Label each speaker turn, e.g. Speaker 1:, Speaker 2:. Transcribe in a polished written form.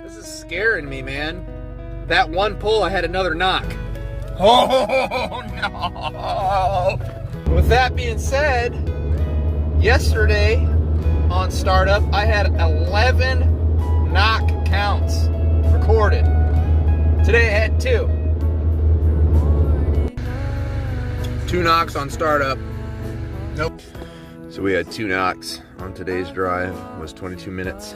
Speaker 1: This is scaring me, man. That one pull, I had another knock.
Speaker 2: Oh, no.
Speaker 1: With that being said, yesterday on startup, I had 11 knock counts recorded. Today I had 2. 2 knocks on startup.
Speaker 2: Nope.
Speaker 1: So we had 2 knocks on today's drive. It was 22 minutes.